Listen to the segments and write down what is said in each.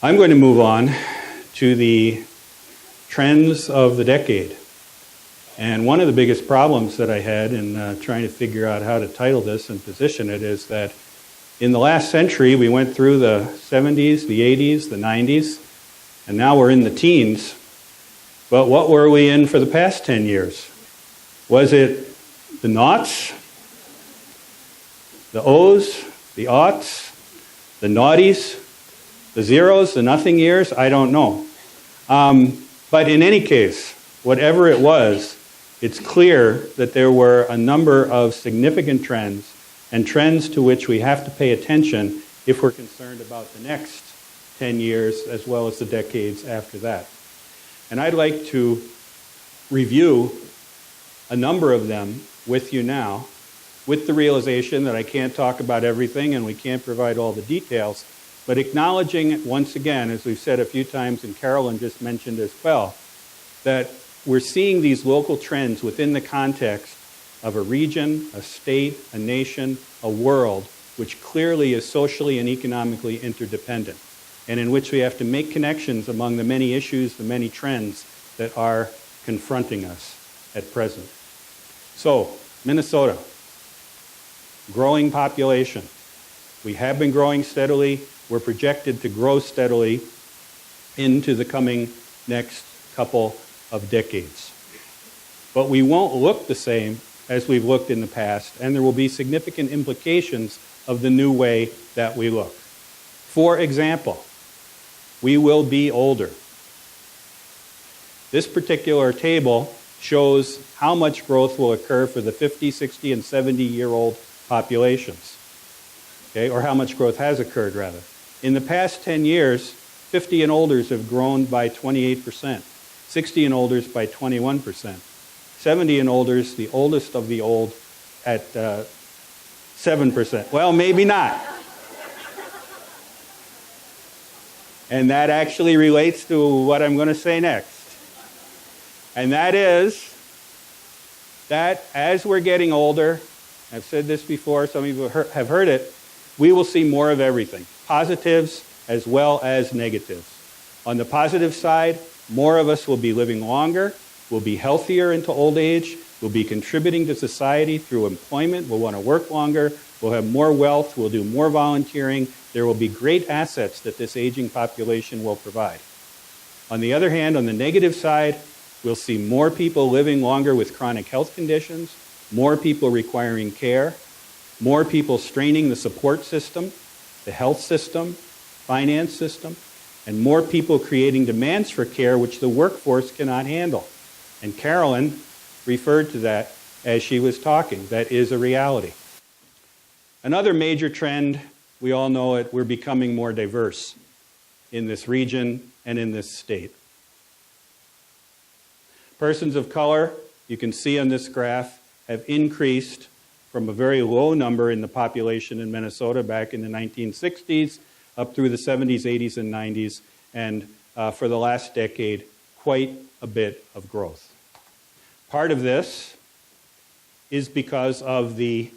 I'm going to move on to the trends of the decade. And one of the biggest problems that I had in trying to figure out how to title this and position it is that in the last century, we went through the 70s, the 80s, the 90s, and now we're in the teens. But what were we in for the past 10 years? Was it the noughts, the O's, the aughts, the naughties, the zeros, the nothing years? I don't know. But in any case, whatever it was, it's clear that there were a number of significant trends and trends to which we have to pay attention if we're concerned about the next 10 years as well as the decades after that. And I'd like to review a number of them with you now, with the realization that I can't talk about everything and we can't provide all the details, but acknowledging once again, as we've said a few times and Carolyn just mentioned as well, that we're seeing these local trends within the context of a region, a state, a nation, a world, which clearly is socially and economically interdependent, and in which we have to make connections among the many issues, the many trends that are confronting us at present. So, Minnesota, growing population. We have been growing steadily. We're projected to grow steadily into the coming next couple of decades. But we won't look the same as we've looked in the past, and there will be significant implications of the new way that we look. For example, we will be older. This particular table shows how much growth will occur for the 50, 60, and 70-year-old populations, okay, or how much growth has occurred, rather. In the past 10 years, 50 and olders have grown by 28%, 60 and olders by 21%, 70 and olders, the oldest of the old, at 7%. Well, maybe not. And that actually relates to what I'm going to say next. And that is that as we're getting older, I've said this before, some of you have heard it, we will see more of everything, positives as well as negatives. On the positive side, more of us will be living longer, will be healthier into old age, will be contributing to society through employment, will want to work longer, we'll have more wealth, we'll do more volunteering. There will be great assets that this aging population will provide. On the other hand, on the negative side, we'll see more people living longer with chronic health conditions, more people requiring care, more people straining the support system, the health system, finance system, and more people creating demands for care which the workforce cannot handle. And Carolyn referred to that as she was talking. That is a reality. Another major trend, we all know it, we're becoming more diverse in this region and in this state. Persons of color, you can see on this graph, have increased from a very low number in the population in Minnesota back in the 1960s up through the 70s, 80s, and 90s, and for the last decade, quite a bit of growth. Part of this is because of the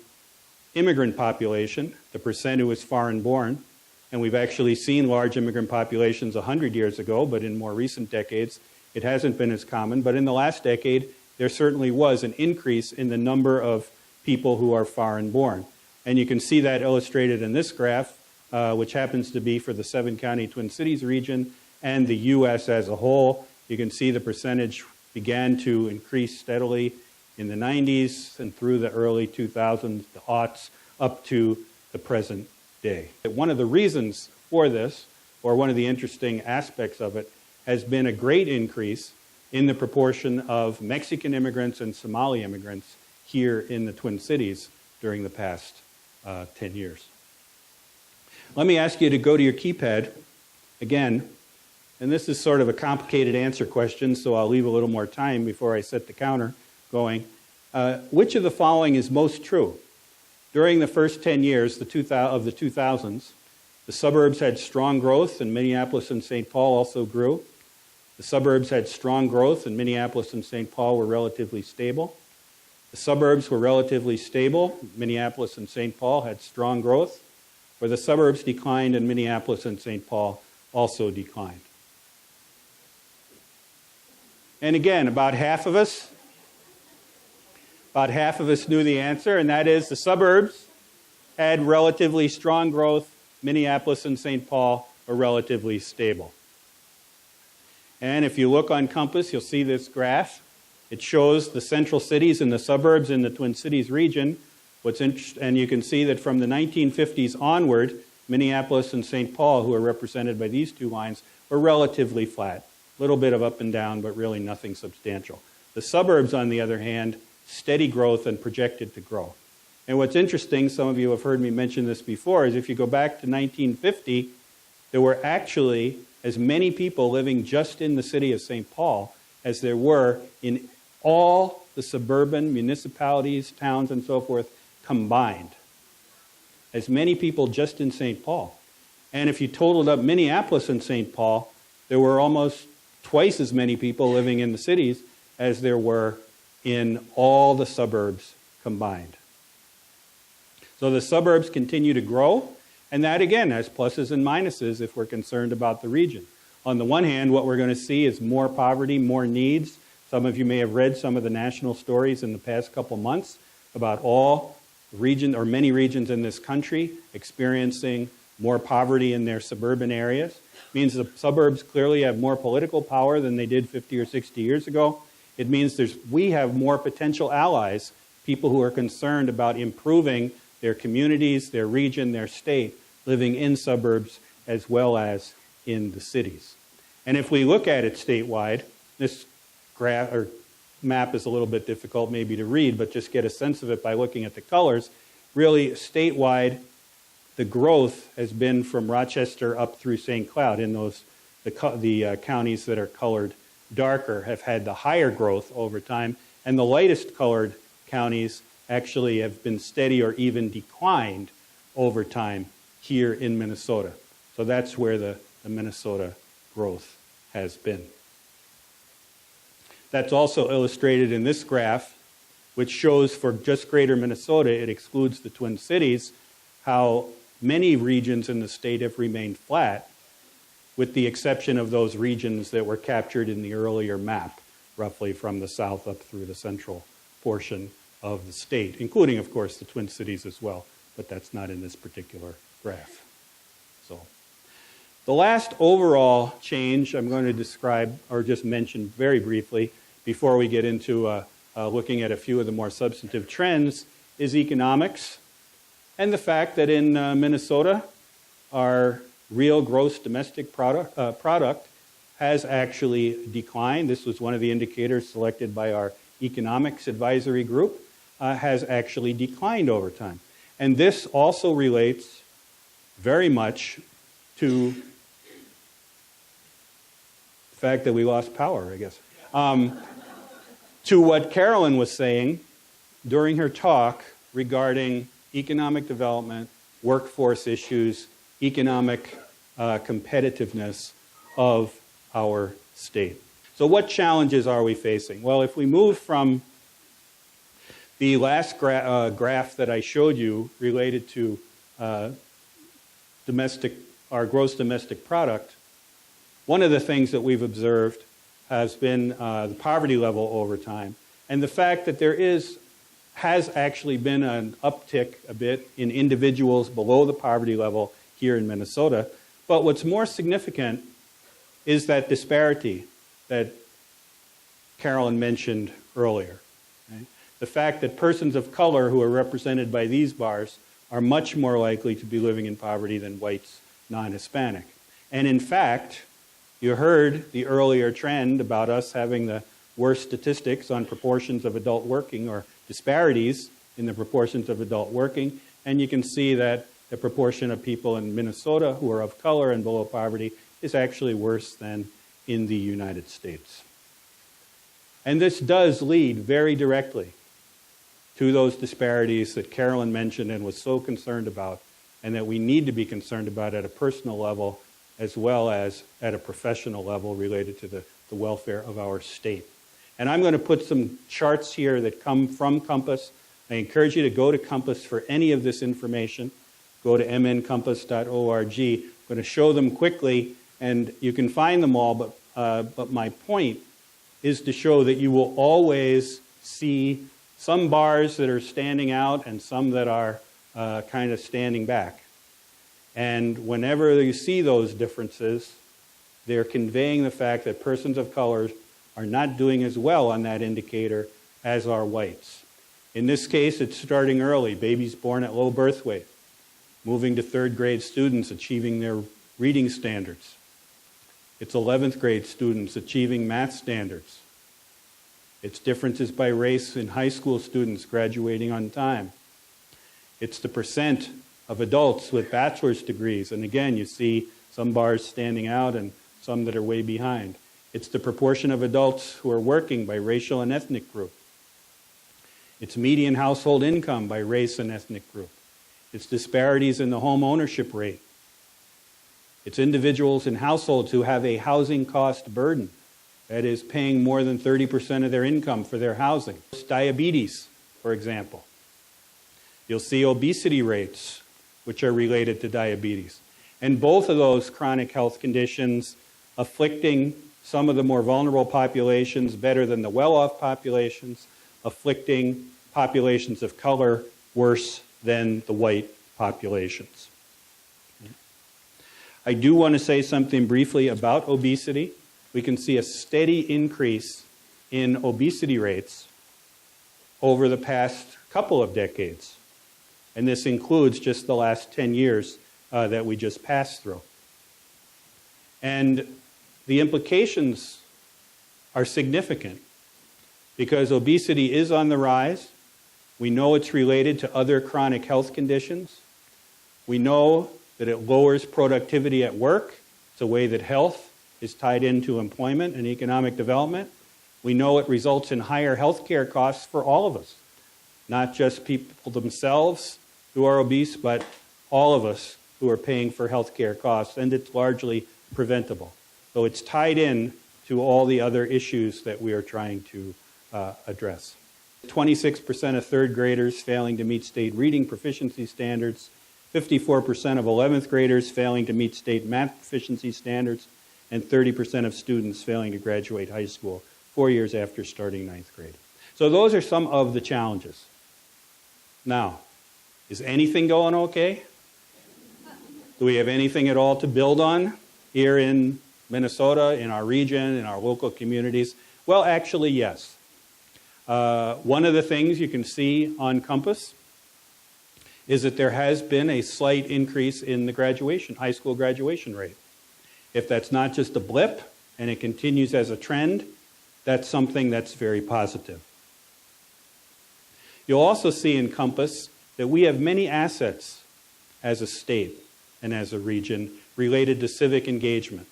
immigrant population, the percent who is foreign born, and we've actually seen large immigrant populations 100 years ago, but in more recent decades, it hasn't been as common. But in the last decade, there certainly was an increase in the number of people who are foreign born. And you can see that illustrated in this graph, which happens to be for the 7-county Twin Cities region and the U.S. as a whole. You can see the percentage began to increase steadily in the 90s and through the early 2000s, the aughts, up to the present day. One of the reasons for this, or one of the interesting aspects of it, has been a great increase in the proportion of Mexican immigrants and Somali immigrants here in the Twin Cities during the past 10 years. Let me ask you to go to your keypad again, and this is sort of a complicated answer question, so I'll leave a little more time before I set the counter going. Which of the following is most true? During the first 10 years of the 2000s, the suburbs had strong growth, and Minneapolis and St. Paul also grew. The suburbs had strong growth, and Minneapolis and St. Paul were relatively stable. The suburbs were relatively stable. Minneapolis and St. Paul had strong growth. Where the suburbs declined, and Minneapolis and St. Paul also declined. And again, about half of us knew the answer, and that is the suburbs had relatively strong growth. Minneapolis and St. Paul are relatively stable. And if you look on Compass, you'll see this graph. It shows the central cities and the suburbs in the Twin Cities region. And you can see that from the 1950s onward, Minneapolis and St. Paul, who are represented by these two lines, were relatively flat. A little bit of up and down, but really nothing substantial. The suburbs, on the other hand, steady growth and projected to grow. And what's interesting, some of you have heard me mention this before, is if you go back to 1950, there were actually as many people living just in the city of St. Paul as there were in all the suburban municipalities, towns, and so forth combined. As many people just in St. Paul. And if you totaled up Minneapolis and St. Paul, there were almost twice as many people living in the cities as there were in all the suburbs combined. So the suburbs continue to grow, and that again has pluses and minuses if we're concerned about the region. On the one hand, what we're going to see is more poverty, more needs. Some of you may have read some of the national stories in the past couple months about all region or many regions in this country experiencing more poverty in their suburban areas. It means the suburbs clearly have more political power than they did 50 or 60 years ago. It means we have more potential allies, people who are concerned about improving their communities, their region, their state, living in suburbs as well as in the cities. And if we look at it statewide, this graph or map is a little bit difficult maybe to read, but just get a sense of it by looking at the colors. Really, statewide, the growth has been from Rochester up through St. Cloud. In the counties that are colored darker have had the higher growth over time, and the lightest colored counties actually have been steady or even declined over time here in Minnesota. So that's where the Minnesota growth has been. That's also illustrated in this graph, which shows for just greater Minnesota, it excludes the Twin Cities, how many regions in the state have remained flat, with the exception of those regions that were captured in the earlier map, roughly from the south up through the central portion of the state, including, of course, the Twin Cities as well, but that's not in this particular graph. So, the last overall change I'm going to describe, or just mention very briefly, before we get into looking at a few of the more substantive trends, is economics, and the fact that in Minnesota, our real gross domestic product has actually declined. This was one of the indicators selected by our economics advisory group, has actually declined over time. And this also relates very much to the fact that we lost power, I guess. To what Carolyn was saying during her talk regarding economic development, workforce issues, economic competitiveness of our state. So what challenges are we facing? Well, if we move from the last graph that I showed you related to our gross domestic product, one of the things that we've observed has been the poverty level over time, and the fact that there has actually been an uptick a bit in individuals below the poverty level here in Minnesota. But what's more significant is that disparity that Carolyn mentioned earlier. Okay? The fact that persons of color who are represented by these bars are much more likely to be living in poverty than whites, non-Hispanic. And in fact, you heard the earlier trend about us having the worst statistics on proportions of adult working, or disparities in the proportions of adult working, and you can see that the proportion of people in Minnesota who are of color and below poverty is actually worse than in the United States. And this does lead very directly to those disparities that Carolyn mentioned and was so concerned about, and that we need to be concerned about at a personal level as well as at a professional level related to the welfare of our state. And I'm going to put some charts here that come from Compass. I encourage you to go to Compass for any of this information. Go to mncompass.org. I'm going to show them quickly And you can find them all, but my point is to show that you will always see some bars that are standing out and some that are kind of standing back. And whenever you see those differences, they're conveying the fact that persons of color are not doing as well on that indicator as are whites. In this case, it's starting early, babies born at low birth weight, moving to third grade students achieving their reading standards. It's 11th grade students achieving math standards. It's differences by race in high school students graduating on time. It's the percent of adults with bachelor's degrees, and again, you see some bars standing out and some that are way behind. It's the proportion of adults who are working by racial and ethnic group. It's median household income by race and ethnic group. It's disparities in the home ownership rate. It's individuals in households who have a housing cost burden, that is, paying more than 30% of their income for their housing. It's diabetes, for example. You'll see obesity rates, which are related to diabetes. And both of those chronic health conditions afflicting some of the more vulnerable populations better than the well-off populations, afflicting populations of color worse than the white populations. I do want to say something briefly about obesity. We can see a steady increase in obesity rates over the past couple of decades. And this includes just the last 10 years that we just passed through. And the implications are significant because obesity is on the rise. We know it's related to other chronic health conditions. We know that it lowers productivity at work. It's a way that health is tied into employment and economic development. We know it results in higher health care costs for all of us, not just people themselves who are obese, but all of us who are paying for health care costs, and it's largely preventable. So it's tied in to all the other issues that we are trying to address. 26% of third graders failing to meet state reading proficiency standards, 54% of 11th graders failing to meet state math proficiency standards, and 30% of students failing to graduate high school 4 years after starting 9th grade. So those are some of the challenges. Now, is anything going okay? Do we have anything at all to build on here in Minnesota, in our region, in our local communities? Well, actually, yes. One of the things you can see on Compass is that there has been a slight increase in the high school graduation rate. If that's not just a blip and it continues as a trend, that's something that's very positive. You'll also see in Compass that we have many assets as a state and as a region related to civic engagement.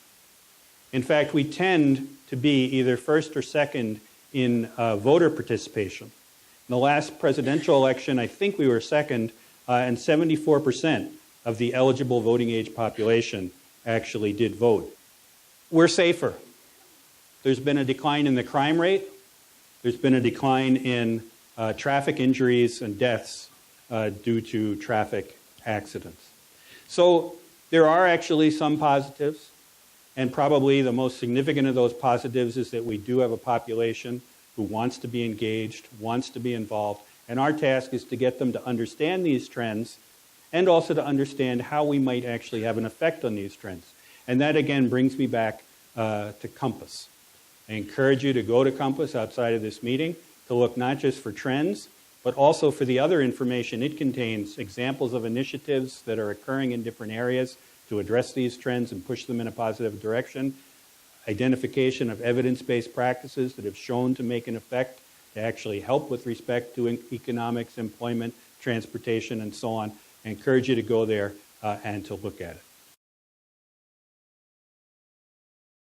In fact, we tend to be either first or second in voter participation. In the last presidential election, I think we were second, and 74% of the eligible voting age population actually did vote. We're safer. There's been a decline in the crime rate. There's been a decline in traffic injuries and deaths due to traffic accidents. So there are actually some positives, and probably the most significant of those positives is that we do have a population who wants to be engaged, wants to be involved, and our task is to get them to understand these trends and also to understand how we might actually have an effect on these trends. And that, again, brings me back to Compass. I encourage you to go to Compass outside of this meeting to look not just for trends, but also for the other information it contains, examples of initiatives that are occurring in different areas to address these trends and push them in a positive direction, identification of evidence-based practices that have shown to make an effect to actually help with respect to economics, employment, transportation, and so on. I encourage you to go there and to look at it.